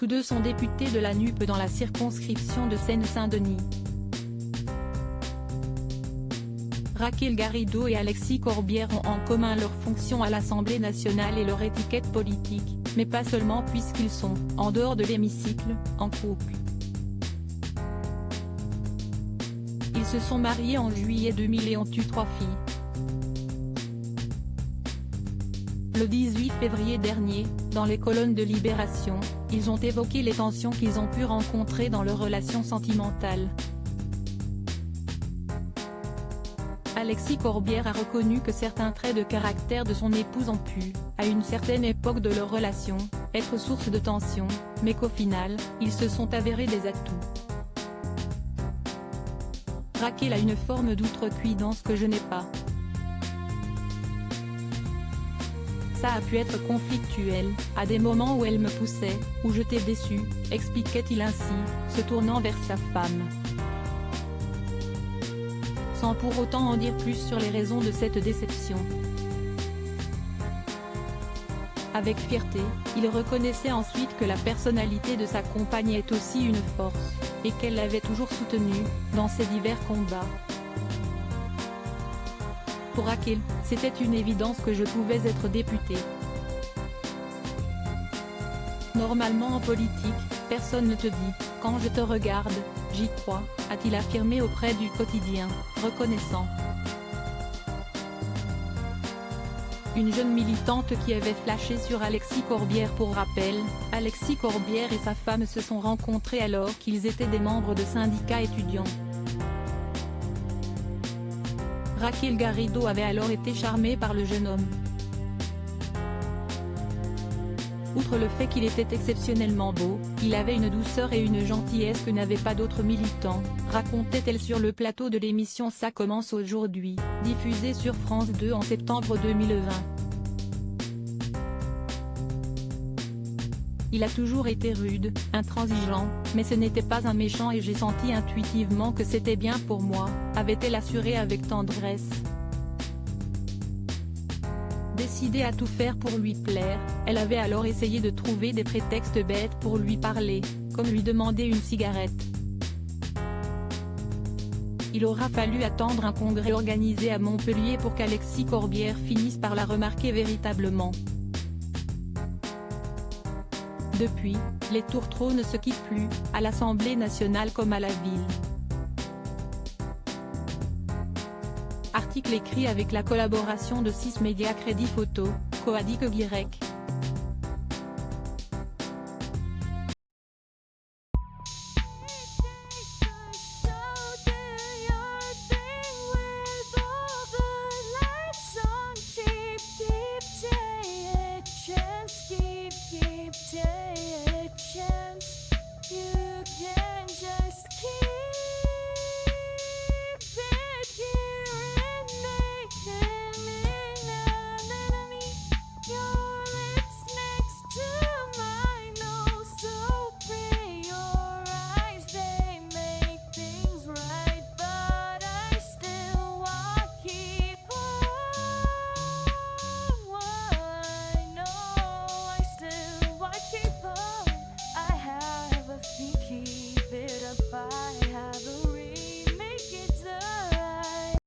Tous deux sont députés de la NUP dans la circonscription de Seine-Saint-Denis. Raquel Garrido et Alexis Corbière ont en commun leur fonction à l'Assemblée nationale et leur étiquette politique, mais pas seulement puisqu'ils sont, en dehors de l'hémicycle, en couple. Ils se sont mariés en juillet 2000 et ont eu 3 filles. Le 18 février dernier, dans les colonnes de Libération, ils ont évoqué les tensions qu'ils ont pu rencontrer dans leur relation sentimentale. Alexis Corbière a reconnu que certains traits de caractère de son épouse ont pu, à une certaine époque de leur relation, être source de tension, mais qu'au final, ils se sont avérés des atouts. Raquel a une forme d'outrecuidance que je n'ai pas. Ça a pu être conflictuel, à des moments où elle me poussait, où j'étais déçu, expliquait-il ainsi, se tournant vers sa femme. Sans pour autant en dire plus sur les raisons de cette déception. Avec fierté, il reconnaissait ensuite que la personnalité de sa compagne est aussi une force, et qu'elle l'avait toujours soutenue, dans ses divers combats. Pour Raquel, c'était une évidence que je pouvais être députée. Normalement en politique, personne ne te dit « quand je te regarde, j'y crois », a-t-il affirmé auprès du quotidien, reconnaissant. Une jeune militante qui avait flashé sur Alexis Corbière. Pour rappel, Alexis Corbière et sa femme se sont rencontrés alors qu'ils étaient des membres de syndicats étudiants. Raquel Garrido avait alors été charmée par le jeune homme. Outre le fait qu'il était exceptionnellement beau, il avait une douceur et une gentillesse que n'avaient pas d'autres militants, racontait-elle sur le plateau de l'émission Ça commence aujourd'hui, diffusée sur France 2 en septembre 2020. Il a toujours été rude, intransigeant, mais ce n'était pas un méchant et j'ai senti intuitivement que c'était bien pour moi, avait-elle assuré avec tendresse. Décidée à tout faire pour lui plaire, elle avait alors essayé de trouver des prétextes bêtes pour lui parler, comme lui demander une cigarette. Il aura fallu attendre un congrès organisé à Montpellier pour qu'Alexis Corbière finisse par la remarquer véritablement. Depuis, les tourtereaux ne se quittent plus, à l'Assemblée nationale comme à la ville. Article écrit avec la collaboration de 6 médias Crédit Photo, Coadic Y.